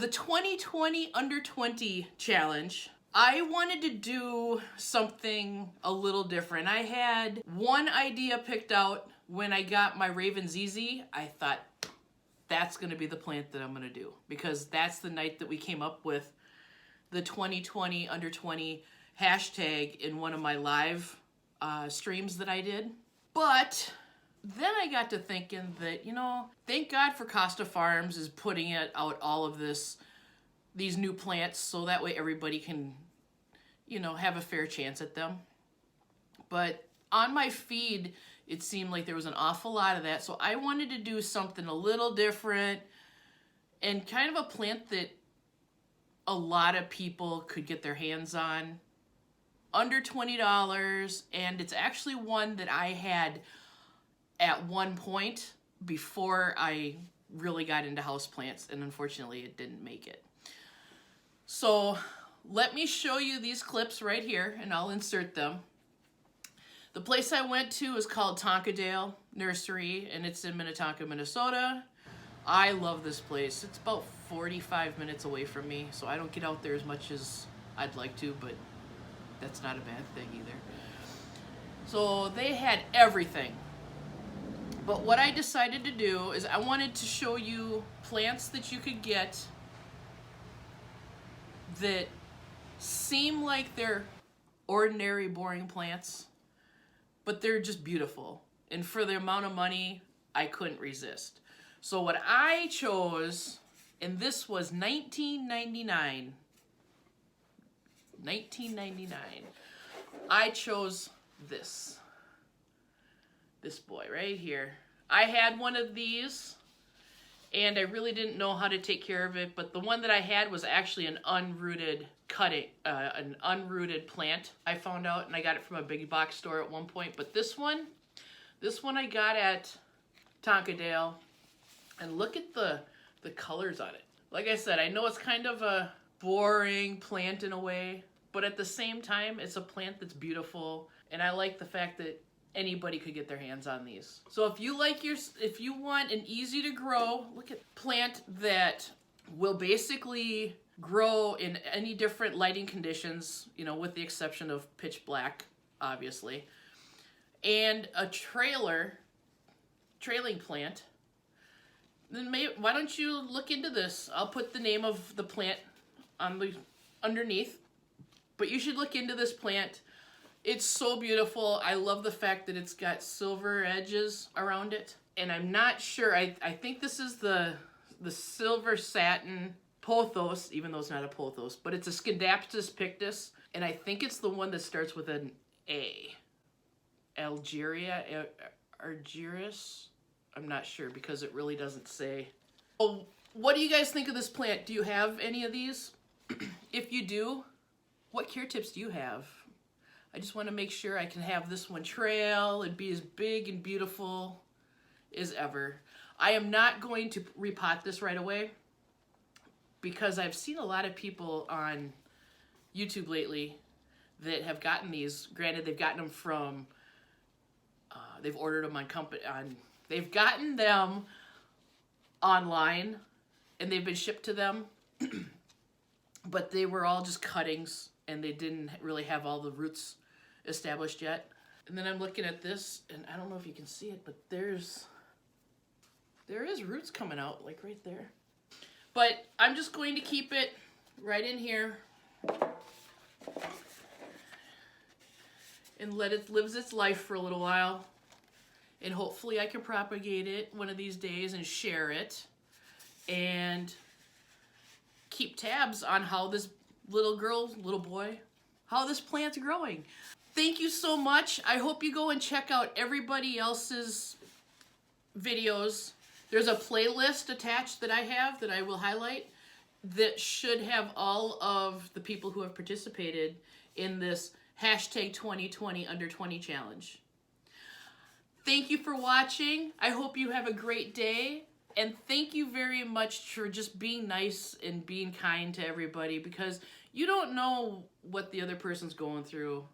the 2020 under 20 challenge, I wanted to do something a little different. I had one idea picked out when I got my Raven ZZ. I thought that's going to be the plant that I'm going to do, because that's the night that we came up with the 2020 under 20 hashtag in one of my live streams that I did. But then I got to thinking that, you know, thank God for Costa Farms is putting out all of these new plants, so that way everybody can, you know, have a fair chance at them. But on my feed, it seemed like there was an awful lot of that, so I wanted to do something a little different and kind of a plant that a lot of people could get their hands on, under $20, and it's actually one that I had at one point before I really got into houseplants, and unfortunately it didn't make it. So let me show you these clips right here, and I'll insert them. The place I went to is called Tonkadale Nursery, and it's in Minnetonka, Minnesota. I love this place. It's about 45 minutes away from me, so I don't get out there as much as I'd like to, but that's not a bad thing either. So they had everything. But what I decided to do is I wanted to show you plants that you could get that seem like they're ordinary, boring plants, but they're just beautiful. And for the amount of money, I couldn't resist. So what I chose, and this was $19.99. I chose this boy right here. I had one of these, and I really didn't know how to take care of it, but the one that I had was actually an unrooted an unrooted plant, I found out, and I got it from a big box store at one point. But this one I got at Tonkadale, and look at the colors on it. Like I said, I know it's kind of a boring plant in a way, but at the same time, it's a plant that's beautiful, and I like the fact that anybody could get their hands on these. So if you want an easy to grow, look at plant that will basically grow in any different lighting conditions, you know, with the exception of pitch black, obviously, and a trailing plant, then why don't you look into this? I'll put the name of the plant on the underneath, but you should look into this plant. It's so beautiful. I love the fact that it's got silver edges around it, and I'm not sure, I think this is the silver satin pothos, even though it's not a pothos, but it's a Scindapsus pictus, and I think it's the one that starts with an A. Argyris? I'm not sure because it really doesn't say. Oh, what do you guys think of this plant? Do you have any of these? If you do, what cure tips do you have? I just want to make sure I can have this one trail and be as big and beautiful as ever. I am not going to repot this right away because I've seen a lot of people on YouTube lately that have gotten these. Granted, they've gotten them from, they've ordered them they've gotten them online and they've been shipped to them, but they were all just cuttings and they didn't really have all the roots established yet. And then I'm looking at this, and I don't know if you can see it, but there is roots coming out, like right there. But I'm just going to keep it right in here and let it live its life for a little while. And hopefully I can propagate it one of these days and share it and keep tabs on how this little boy, how this plant's growing. Thank you so much. I hope you go and check out everybody else's videos. There's a playlist attached that I have that I will highlight that should have all of the people who have participated in this hashtag 2020 under 20 challenge. Thank you for watching. I hope you have a great day. And thank you very much for just being nice and being kind to everybody, because you don't know what the other person's going through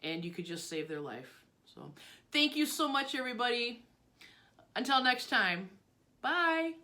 and you could just save their life. So thank you so much, everybody. Until next time. Bye.